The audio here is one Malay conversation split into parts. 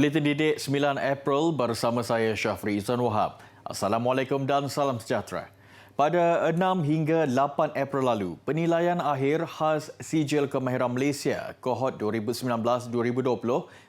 Buletin Didik 9 April bersama saya Syafri Izan Wahab. Assalamualaikum dan salam sejahtera. Pada 6 hingga 8 April lalu, penilaian akhir khas Sijil Kemahiran Malaysia kohort 2019-2020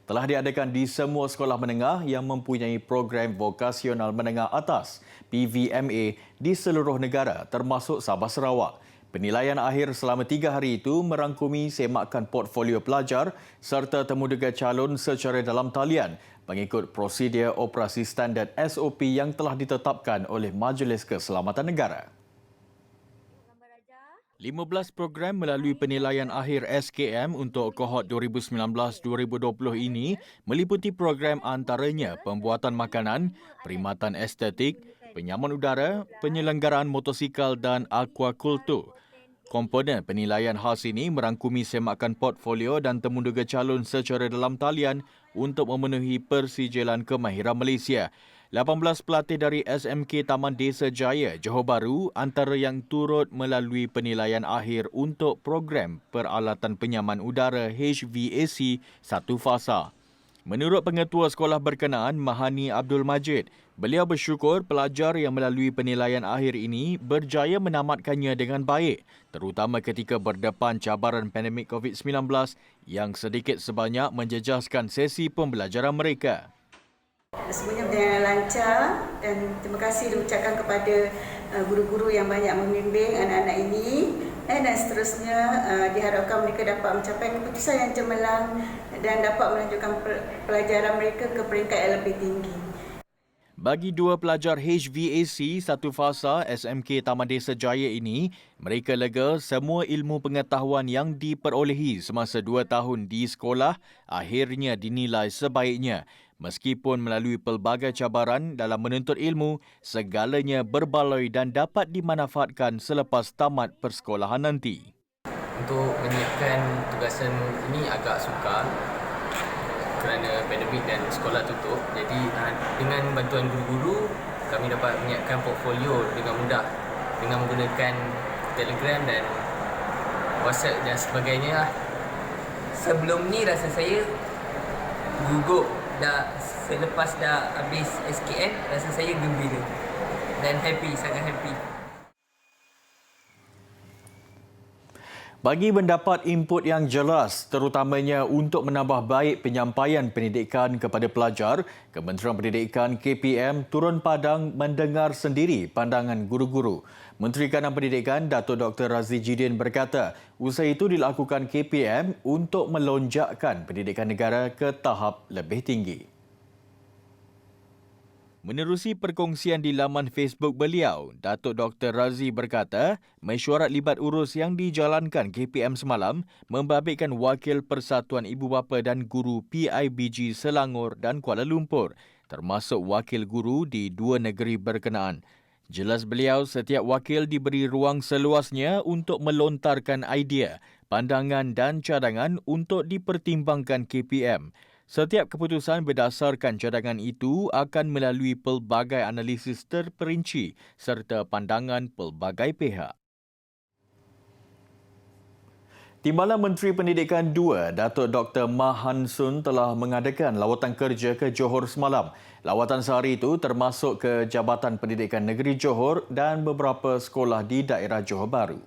telah diadakan di semua sekolah menengah yang mempunyai program vokasional menengah atas PVMA di seluruh negara termasuk Sabah Sarawak. Penilaian akhir selama 3 hari itu merangkumi semakan portfolio pelajar serta temuduga calon secara dalam talian mengikut prosedur operasi standard SOP yang telah ditetapkan oleh Majlis Keselamatan Negara. 15 program melalui penilaian akhir SKM untuk kohort 2019-2020 ini meliputi program antaranya pembuatan makanan, perkhidmatan estetik, penyaman udara, penyelenggaraan motosikal dan aquakultur. Komponen penilaian khas ini merangkumi semakan portfolio dan temuduga calon secara dalam talian untuk memenuhi persijilan kemahiran Malaysia. 18 pelatih dari SMK Taman Desa Jaya, Johor Bahru antara yang turut melalui penilaian akhir untuk program peralatan penyaman udara HVAC satu fasa. Menurut Pengetua Sekolah Berkenaan, Mahani Abdul Majid, beliau bersyukur pelajar yang melalui penilaian akhir ini berjaya menamatkannya dengan baik, terutama ketika berdepan cabaran pandemik COVID-19 yang sedikit sebanyak menjejaskan sesi pembelajaran mereka. Semuanya berjalan lancar dan terima kasih diucapkan kepada guru-guru yang banyak membimbing anak-anak ini dan seterusnya diharapkan mereka dapat mencapai keputusan yang cemerlang dan dapat melanjutkan pelajaran mereka ke peringkat yang lebih tinggi. Bagi dua pelajar HVAC satu fasa SMK Taman Desa Jaya ini, mereka lega semua ilmu pengetahuan yang diperolehi semasa 2 tahun di sekolah akhirnya dinilai sebaiknya. Meskipun melalui pelbagai cabaran dalam menuntut ilmu, segalanya berbaloi dan dapat dimanfaatkan selepas tamat persekolahan nanti. Untuk menyiapkan tugasan ini agak sukar kerana pandemik dan sekolah tutup. Jadi dengan bantuan guru-guru, kami dapat menyiapkan portfolio dengan mudah dengan menggunakan Telegram dan WhatsApp dan sebagainya. Sebelum ni rasa saya gugup. Selepas dah habis SKN, rasa saya gembira dan happy, sangat happy. Bagi mendapat input yang jelas, terutamanya untuk menambah baik penyampaian pendidikan kepada pelajar, Kementerian Pendidikan KPM turun padang mendengar sendiri pandangan guru-guru. Menteri Kanan Pendidikan Datuk Dr. Razli Jidin berkata, usaha itu dilakukan KPM untuk melonjakkan pendidikan negara ke tahap lebih tinggi. Menerusi perkongsian di laman Facebook beliau, Datuk Dr. Razli berkata, mesyuarat libat urus yang dijalankan KPM semalam membabitkan Wakil Persatuan Ibu Bapa dan Guru PIBG Selangor dan Kuala Lumpur, termasuk wakil guru di dua negeri berkenaan. Jelas beliau, setiap wakil diberi ruang seluasnya untuk melontarkan idea, pandangan dan cadangan untuk dipertimbangkan KPM. Setiap keputusan berdasarkan cadangan itu akan melalui pelbagai analisis terperinci serta pandangan pelbagai pihak. Timbalan Menteri Pendidikan 2, Datuk Dr. Mahan Sun telah mengadakan lawatan kerja ke Johor semalam. Lawatan sehari itu termasuk ke Jabatan Pendidikan Negeri Johor dan beberapa sekolah di daerah Johor Bahru.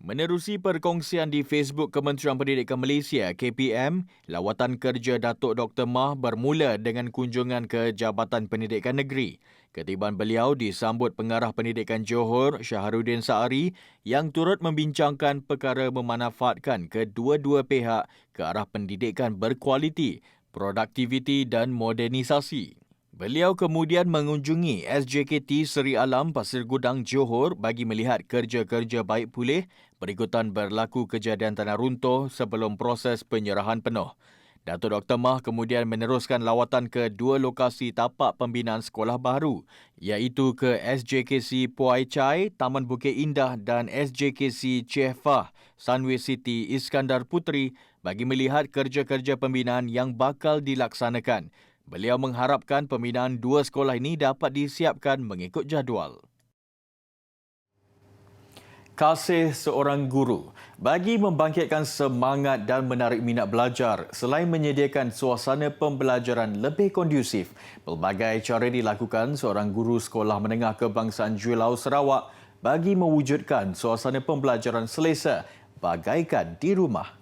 Menerusi perkongsian di Facebook Kementerian Pendidikan Malaysia KPM, lawatan kerja Datuk Dr. Mah bermula dengan kunjungan ke Jabatan Pendidikan Negeri. Ketibaan beliau disambut Pengarah Pendidikan Johor, Syaharuddin Saari, yang turut membincangkan perkara memanfaatkan kedua-dua pihak ke arah pendidikan berkualiti, produktiviti dan modernisasi. Beliau kemudian mengunjungi SJKT Seri Alam Pasir Gudang Johor bagi melihat kerja-kerja baik pulih berikutan berlaku kejadian tanah runtuh sebelum proses penyerahan penuh. Datuk Dr. Mah kemudian meneruskan lawatan ke dua lokasi tapak pembinaan sekolah baru, iaitu ke SJKC Puai Chai, Taman Bukit Indah dan SJKC Chefah, Sunway City, Iskandar Puteri bagi melihat kerja-kerja pembinaan yang bakal dilaksanakan. Beliau mengharapkan pembinaan dua sekolah ini dapat disiapkan mengikut jadual. Kasih seorang guru. Bagi membangkitkan semangat dan menarik minat belajar, selain menyediakan suasana pembelajaran lebih kondusif, pelbagai cara dilakukan seorang guru Sekolah Menengah Kebangsaan Juelau Sarawak bagi mewujudkan suasana pembelajaran selesa bagaikan di rumah.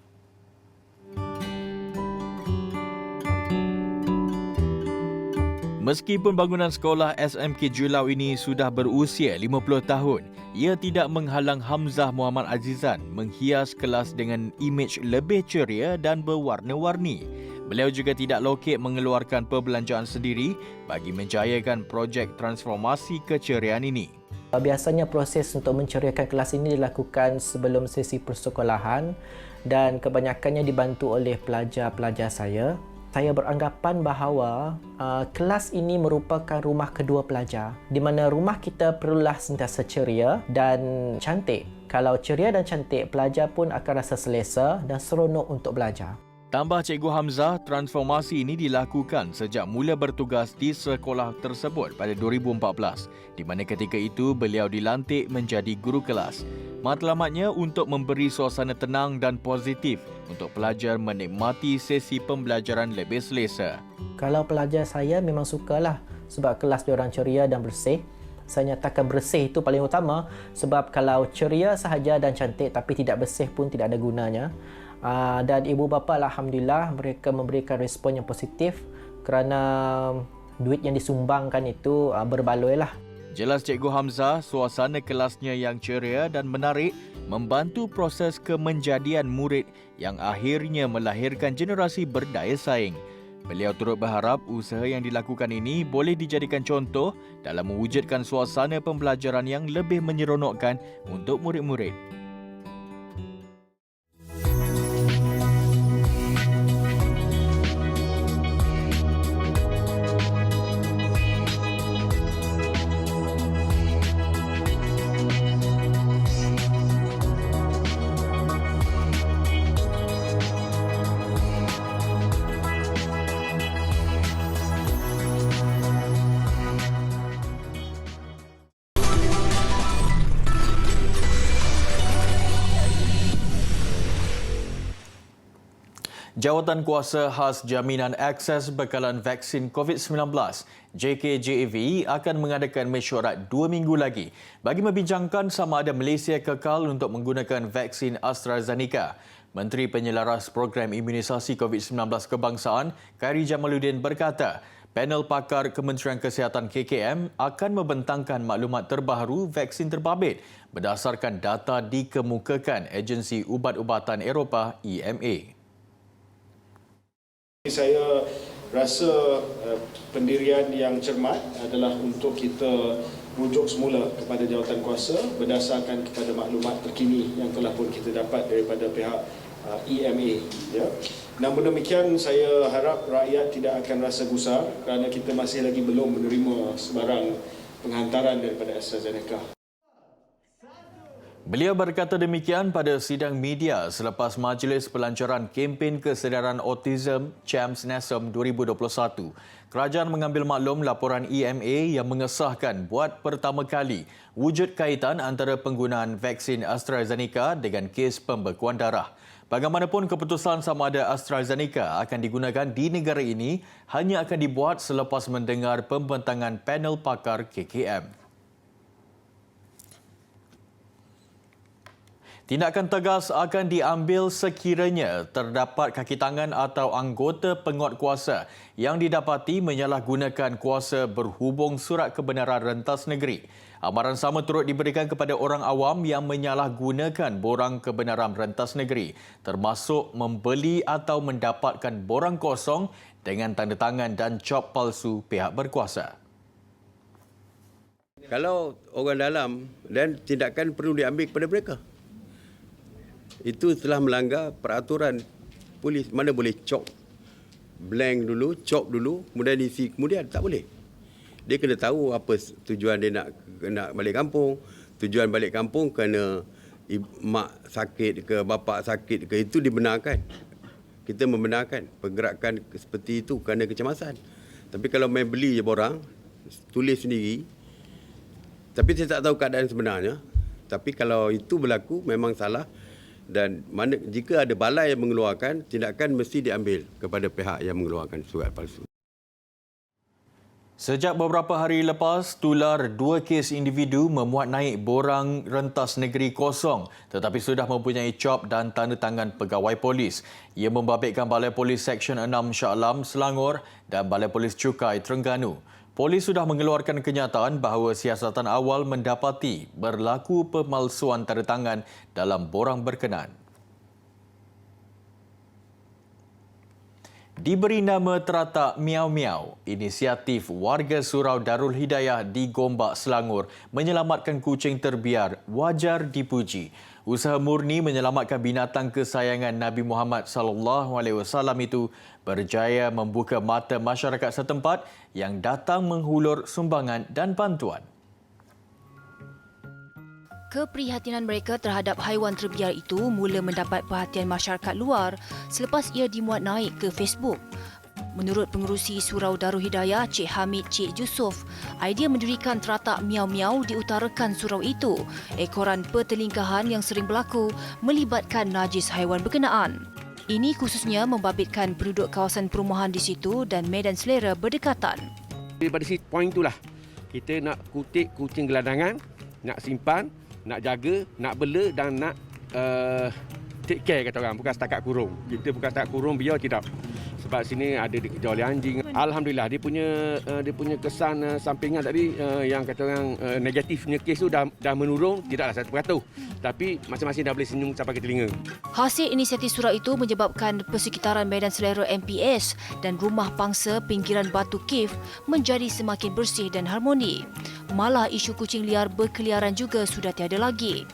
Meskipun bangunan sekolah SMK Juelau ini sudah berusia 50 tahun, ia tidak menghalang Hamzah Muhammad Azizan menghias kelas dengan imej lebih ceria dan berwarna-warni. Beliau juga tidak lokek mengeluarkan perbelanjaan sendiri bagi menjayakan projek transformasi keceriaan ini. Biasanya proses untuk menceriakan kelas ini dilakukan sebelum sesi persekolahan dan kebanyakannya dibantu oleh pelajar-pelajar saya. Saya beranggapan bahawa kelas ini merupakan rumah kedua pelajar, di mana rumah kita perlulah sentiasa ceria dan cantik. Kalau ceria dan cantik, pelajar pun akan rasa selesa dan seronok untuk belajar. Tambah Cikgu Hamzah, transformasi ini dilakukan sejak mula bertugas di sekolah tersebut pada 2014, di mana ketika itu beliau dilantik menjadi guru kelas. Matlamatnya untuk memberi suasana tenang dan positif untuk pelajar menikmati sesi pembelajaran lebih selesa. Kalau pelajar saya memang sukalah sebab kelas diorang ceria dan bersih. Saya nyatakan bersih itu paling utama sebab kalau ceria sahaja dan cantik tapi tidak bersih pun tidak ada gunanya. Dan ibu bapa alhamdulillah mereka memberikan respon yang positif kerana duit yang disumbangkan itu berbaloi lah. Jelas Cikgu Hamzah, suasana kelasnya yang ceria dan menarik membantu proses kemenjadian murid yang akhirnya melahirkan generasi berdaya saing. Beliau turut berharap usaha yang dilakukan ini boleh dijadikan contoh dalam mewujudkan suasana pembelajaran yang lebih menyeronokkan untuk murid-murid. Jawatan Kuasa Khas Jaminan Akses Bekalan Vaksin COVID-19 JKJAV akan mengadakan mesyuarat 2 minggu lagi bagi membincangkan sama ada Malaysia kekal untuk menggunakan vaksin AstraZeneca. Menteri Penyelaras Program Imunisasi COVID-19 Kebangsaan Khairi Jamaluddin berkata, panel pakar Kementerian Kesihatan KKM akan membentangkan maklumat terbaru vaksin terbabit berdasarkan data dikemukakan Agensi Ubat-Ubatan Eropah EMA. Saya rasa pendirian yang cermat adalah untuk kita rujuk semula kepada jawatan kuasa berdasarkan kepada maklumat terkini yang telah pun kita dapat daripada pihak EMA. Ya. Namun demikian, saya harap rakyat tidak akan rasa gusar kerana kita masih lagi belum menerima sebarang penghantaran daripada AstraZeneca. Beliau berkata demikian pada sidang media selepas Majlis Pelancaran Kempen Kesedaran Autism CHAMPS NASEM 2021. Kerajaan mengambil maklum laporan EMA yang mengesahkan buat pertama kali wujud kaitan antara penggunaan vaksin AstraZeneca dengan kes pembekuan darah. Bagaimanapun keputusan sama ada AstraZeneca akan digunakan di negara ini hanya akan dibuat selepas mendengar pembentangan panel pakar KKM. Tindakan tegas akan diambil sekiranya terdapat kaki tangan atau anggota penguatkuasa yang didapati menyalahgunakan kuasa berhubung surat kebenaran rentas negeri. Amaran sama turut diberikan kepada orang awam yang menyalahgunakan borang kebenaran rentas negeri, termasuk membeli atau mendapatkan borang kosong dengan tanda tangan dan cop palsu pihak berkuasa. Kalau orang dalam dan tindakan perlu diambil kepada mereka. Itu telah melanggar peraturan polis. Mana boleh cop blank dulu, cop dulu, kemudian isi, kemudian tak boleh. Dia kena tahu apa tujuan dia nak balik kampung. Tujuan balik kampung kerana mak sakit ke, bapa sakit ke, itu dibenarkan. Kita membenarkan pergerakan seperti itu kerana kecemasan. Tapi kalau main beli je borang, tulis sendiri, tapi saya tak tahu keadaan sebenarnya, Tapi kalau itu berlaku memang salah dan jika ada balai yang mengeluarkan, tindakan mesti diambil kepada pihak yang mengeluarkan surat palsu. Sejak beberapa hari lepas, tular 2 kes individu memuat naik borang rentas negeri kosong tetapi sudah mempunyai cop dan tanda tangan pegawai polis. Ia membabitkan Balai Polis Seksyen 6 Shah Alam, Selangor dan Balai Polis Cukai, Terengganu. Polis sudah mengeluarkan kenyataan bahawa siasatan awal mendapati berlaku pemalsuan tanda tangan dalam borang berkenaan. Diberi nama teratak Miau Miau, inisiatif warga Surau Darul Hidayah di Gombak, Selangor menyelamatkan kucing terbiar wajar dipuji. Usaha murni menyelamatkan binatang kesayangan Nabi Muhammad SAW itu berjaya membuka mata masyarakat setempat yang datang menghulur sumbangan dan bantuan. Keprihatinan mereka terhadap haiwan terbiar itu mula mendapat perhatian masyarakat luar selepas ia dimuat naik ke Facebook. Menurut pengerusi Surau Darul Hidayah, Cik Hamid Cik Yusof, idea mendirikan teratak Miau Miau diutarakan surau itu, ekoran pertelingkahan yang sering berlaku melibatkan najis haiwan berkenaan. Ini khususnya membabitkan penduduk kawasan perumahan di situ dan medan selera berdekatan. Daripada poin itulah, kita nak kutip kucing gelandangan, nak simpan, nak jaga, nak bela dan nak take care kata orang. Bukan setakat kurung. Kita bukan setakat kurung, biar tidak. Sebab sini ada dikejar oleh anjing. Alhamdulillah, dia punya kesan sampingan tadi yang kata orang negatifnya kes tu dah menurun, tidaklah 100%. Tapi masing-masing dah boleh senyum sampai ke telinga. Hasil inisiatif surau itu menyebabkan persekitaran medan selera MPS dan rumah pangsa pinggiran Batu Cave menjadi semakin bersih dan harmoni. Malah isu kucing liar berkeliaran juga sudah tiada lagi.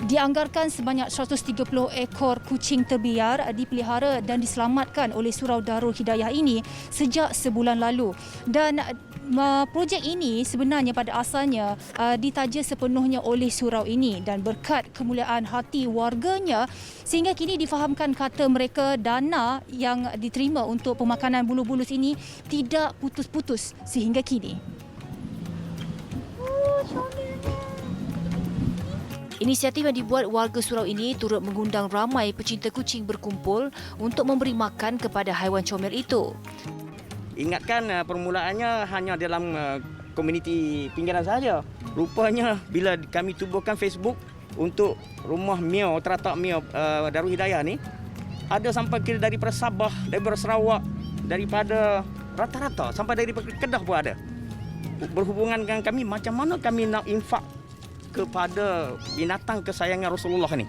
Dianggarkan sebanyak 130 ekor kucing terbiar dipelihara dan diselamatkan oleh Surau Darul Hidayah ini sejak sebulan lalu. Dan projek ini sebenarnya pada asalnya ditaja sepenuhnya oleh surau ini dan berkat kemuliaan hati warganya sehingga kini difahamkan kata mereka dana yang diterima untuk pemakanan bulu-bulus ini tidak putus-putus sehingga kini. Inisiatif yang dibuat warga surau ini turut mengundang ramai pecinta kucing berkumpul untuk memberi makan kepada haiwan comel itu. Ingatkan permulaannya hanya dalam komuniti pinggiran sahaja. Rupanya bila kami tubuhkan Facebook untuk rumah Miau, teratak Miau Darul Hidayah ni, ada sampai kira daripada Sabah, daripada Sarawak, daripada rata-rata sampai daripada Kedah pun ada. Berhubungan dengan kami macam mana kami nak infak kepada binatang kesayangan Rasulullah ni.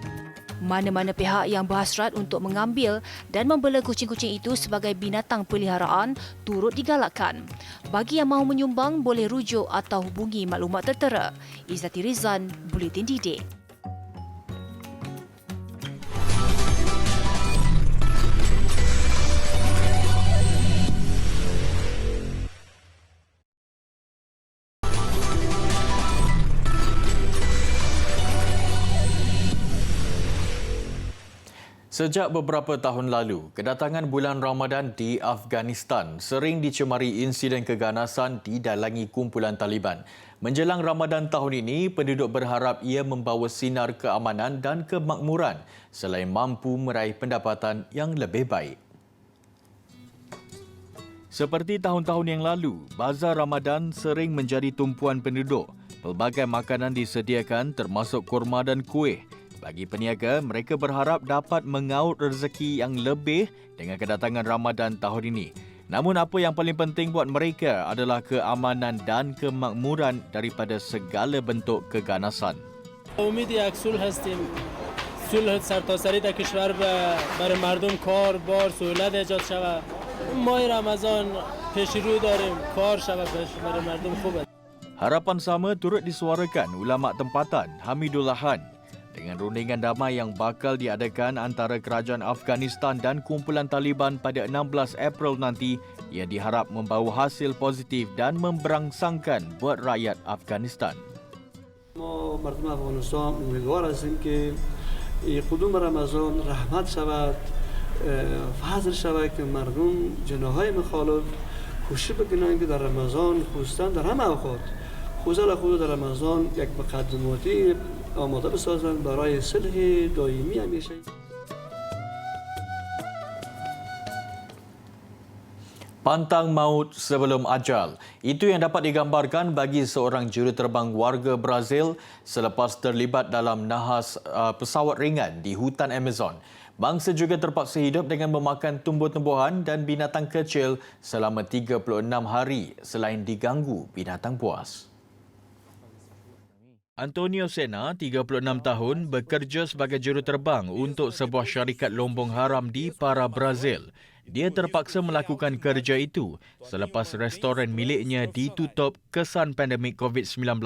Mana-mana pihak yang berhasrat untuk mengambil dan membela kucing-kucing itu sebagai binatang peliharaan turut digalakkan. Bagi yang mahu menyumbang boleh rujuk atau hubungi maklumat tertera. Izzati Rizan, Buletin Didik. Sejak beberapa tahun lalu, kedatangan bulan Ramadan di Afghanistan sering dicemari insiden keganasan didalangi kumpulan Taliban. Menjelang Ramadan tahun ini, penduduk berharap ia membawa sinar keamanan dan kemakmuran selain mampu meraih pendapatan yang lebih baik. Seperti tahun-tahun yang lalu, Bazar Ramadan sering menjadi tumpuan penduduk. Pelbagai makanan disediakan termasuk kurma dan kuih. Bagi peniaga, mereka berharap dapat mengaut rezeki yang lebih dengan kedatangan Ramadan tahun ini. Namun apa yang paling penting buat mereka adalah keamanan dan kemakmuran daripada segala bentuk keganasan. امید یک صلح هستیم. صلح سرتاسری در کشور برای مردم کار، بار، سهولت ایجاد شود. ماه رمضان پیش رو داریم، کار شود برای مردم خوبه. Harapan sama turut disuarakan ulama tempatan Hamidullah Han. Dengan rundingan damai yang bakal diadakan antara kerajaan Afghanistan dan kumpulan Taliban pada 16 April nanti, ia diharap membawa hasil positif dan memberangsangkan buat rakyat Afghanistan. ما مردم افغانستان امیدوار هستیم که قدوم رمضان رحمت شود، فضل شود که مردم جناحهای مخالف کوشش بکنند که در رمضان خصوصا در همه اوقات وزارت خود در رمضان یک مقدماتی آماده بسازند برای صلح دائمی همیشه. Pantang maut sebelum ajal. Itu yang dapat digambarkan bagi seorang juruterbang warga Brazil selepas terlibat dalam nahas pesawat ringan di hutan Amazon. Bangsa juga terpaksa hidup dengan memakan tumbuh-tumbuhan dan binatang kecil selama 36 hari selain diganggu binatang buas. Antonio Sena, 36 tahun, bekerja sebagai juruterbang untuk sebuah syarikat lombong haram di Para, Brazil. Dia terpaksa melakukan kerja itu selepas restoran miliknya ditutup kesan pandemik COVID-19.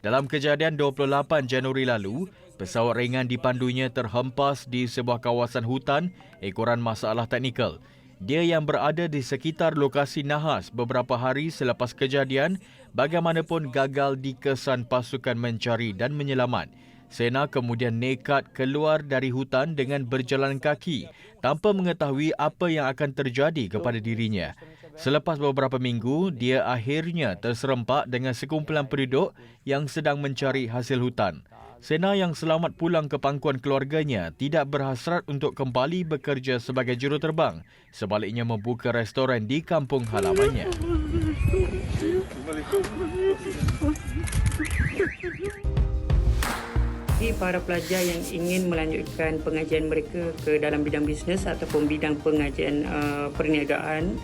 Dalam kejadian 28 Januari lalu, pesawat ringan dipandunya terhempas di sebuah kawasan hutan ekoran masalah teknikal. Dia yang berada di sekitar lokasi nahas beberapa hari selepas kejadian, bagaimanapun gagal dikesan pasukan mencari dan menyelamat. Sena kemudian nekat keluar dari hutan dengan berjalan kaki tanpa mengetahui apa yang akan terjadi kepada dirinya. Selepas beberapa minggu, dia akhirnya terserempak dengan sekumpulan penduduk yang sedang mencari hasil hutan. Sena yang selamat pulang ke pangkuan keluarganya tidak berhasrat untuk kembali bekerja sebagai juruterbang. Sebaliknya membuka restoran di kampung halamannya. Bagi para pelajar yang ingin melanjutkan pengajian mereka ke dalam bidang bisnes ataupun bidang pengajian perniagaan,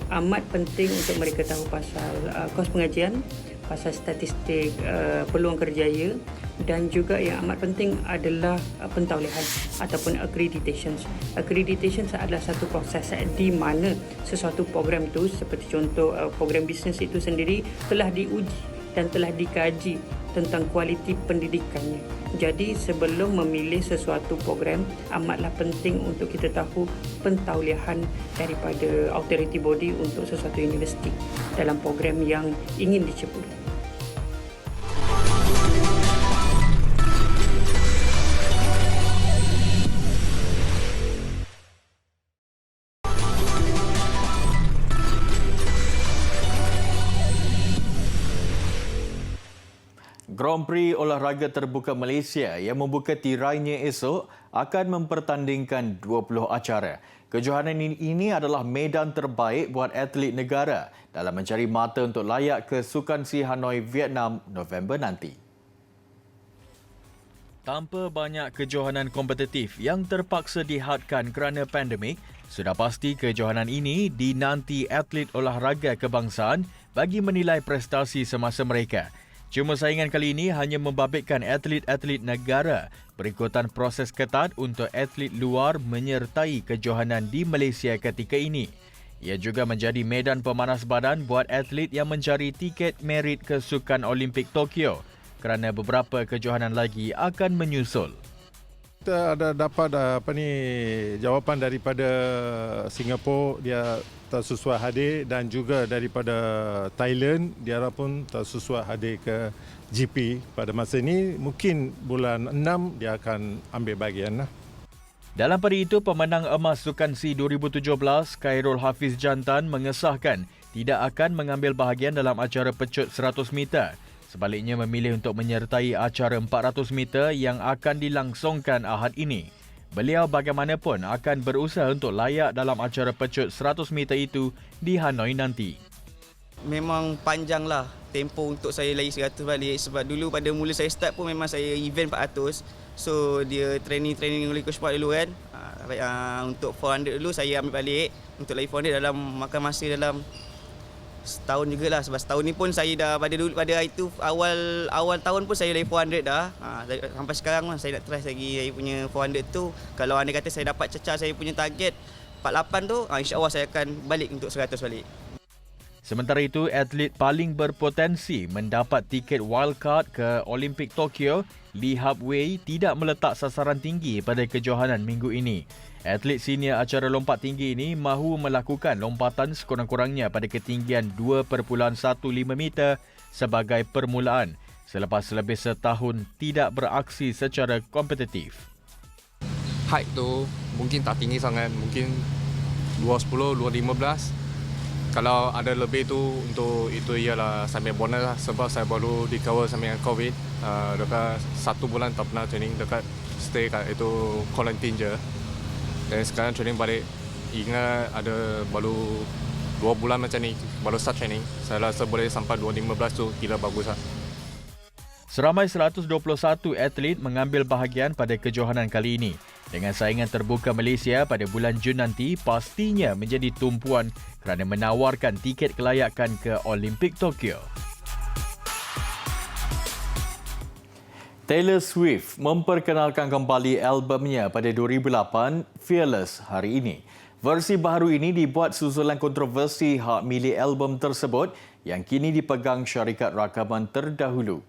amat penting untuk mereka tahu pasal kos pengajian, pasal statistik peluang kerjaya, dan juga yang amat penting adalah pentaulihan ataupun accreditation. Accreditation adalah satu proses di mana sesuatu program itu, seperti contoh program bisnes itu sendiri telah diuji dan telah dikaji tentang kualiti pendidikannya. Jadi sebelum memilih sesuatu program, amatlah penting untuk kita tahu pentaulihan daripada authority body untuk sesuatu universiti dalam program yang ingin diceburi. Grand Prix Olahraga Terbuka Malaysia yang membuka tirainya esok akan mempertandingkan 20 acara. Kejohanan ini adalah medan terbaik buat atlet negara dalam mencari mata untuk layak ke Sukan Si Hanoi, Vietnam, November nanti. Tanpa banyak kejohanan kompetitif yang terpaksa dihadkan kerana pandemik, sudah pasti kejohanan ini dinanti atlet olahraga kebangsaan bagi menilai prestasi semasa mereka. Cuma saingan kali ini hanya membabitkan atlet-atlet negara berikutan proses ketat untuk atlet luar menyertai kejohanan di Malaysia ketika ini. Ia juga menjadi medan pemanas badan buat atlet yang mencari tiket merit ke Sukan Olimpik Tokyo kerana beberapa kejohanan lagi akan menyusul. Kita ada dapat jawapan daripada Singapura, dia tersesuai hadir, dan juga daripada Thailand dia pun tersesuai hadir ke GP pada masa ini. Mungkin bulan 6 dia akan ambil bahagian. Dalam pada itu, pemenang emas Sukan Si 2017 Khairul Hafiz Jantan mengesahkan tidak akan mengambil bahagian dalam acara pecut 100 meter. Sebaliknya memilih untuk menyertai acara 400 meter yang akan dilangsungkan Ahad ini. Beliau bagaimanapun akan berusaha untuk layak dalam acara pecut 100 meter itu di Hanoi nanti. Memang panjanglah tempoh untuk saya lari 100 balik, sebab dulu pada mula saya start pun memang saya event 400. So dia training oleh coach Pak dulu kan. Untuk 400 dulu saya ambil balik. Untuk lari 400 dalam makan masa dalam setahun jugalah, sebab setahun ni pun saya dah pada hari tu awal tahun pun saya lari 400 dah. Sampai sekarang lah saya nak try lagi saya punya 400 tu. Kalau anda kata saya dapat cecah saya punya target 48 tu, insya-Allah saya akan balik untuk 100 balik. Sementara itu, atlet paling berpotensi mendapat tiket wildcard ke Olimpik Tokyo, Lee Hap Wei, tidak meletak sasaran tinggi pada kejohanan minggu ini. Atlet senior acara lompat tinggi ini mahu melakukan lompatan sekurang-kurangnya pada ketinggian 2.15 meter sebagai permulaan selepas lebih setahun tidak beraksi secara kompetitif. Height tu mungkin tak tinggi sangat, mungkin 2.10, 2.15. Kalau ada lebih tu untuk itu ialah sambil bonus lah sebab saya baru di cover sambil dengan COVID. Dekat 1 bulan tak pernah training, dekat stay kat itu quarantine je. Dan sekarang training balik, ingat ada baru 2 bulan macam ni, baru start training. Saya rasa boleh sampai 2015 tu kira bagus lah. Seramai 121 atlet mengambil bahagian pada kejohanan kali ini. Dengan saingan terbuka Malaysia pada bulan Jun nanti pastinya menjadi tumpuan kerana menawarkan tiket kelayakan ke Olimpik Tokyo. Taylor Swift memperkenalkan kembali albumnya pada 2008, Fearless, hari ini. Versi baru ini dibuat susulan kontroversi hak milik album tersebut yang kini dipegang syarikat rakaman terdahulu.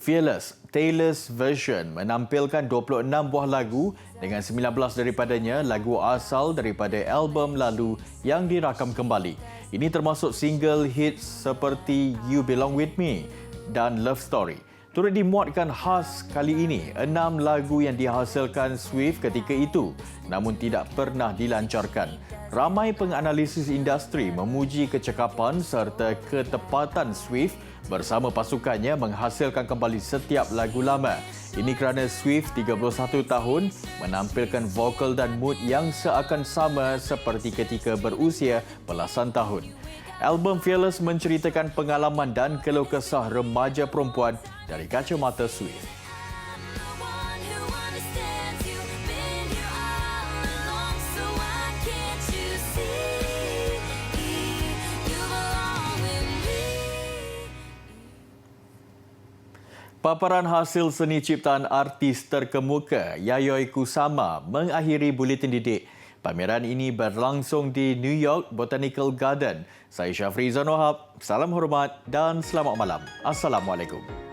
Fearless, Taylor's version menampilkan 26 buah lagu dengan 19 daripadanya lagu asal daripada album lalu yang dirakam kembali. Ini termasuk single hits seperti You Belong With Me dan Love Story. Turut dimuatkan khas kali ini 6 lagu yang dihasilkan Swift ketika itu namun tidak pernah dilancarkan. Ramai penganalisis industri memuji kecekapan serta ketepatan Swift bersama pasukannya menghasilkan kembali setiap lagu lama. Ini kerana Swift 31 tahun menampilkan vokal dan mood yang seakan sama seperti ketika berusia belasan tahun. Album Fearless menceritakan pengalaman dan keluh kesah remaja perempuan dari kacamata Swift. Paparan hasil seni ciptaan artis terkemuka Yayoi Kusama mengakhiri buletin didik. Pameran ini berlangsung di New York Botanical Garden. Saya Syafri Zanohab, salam hormat dan selamat malam. Assalamualaikum.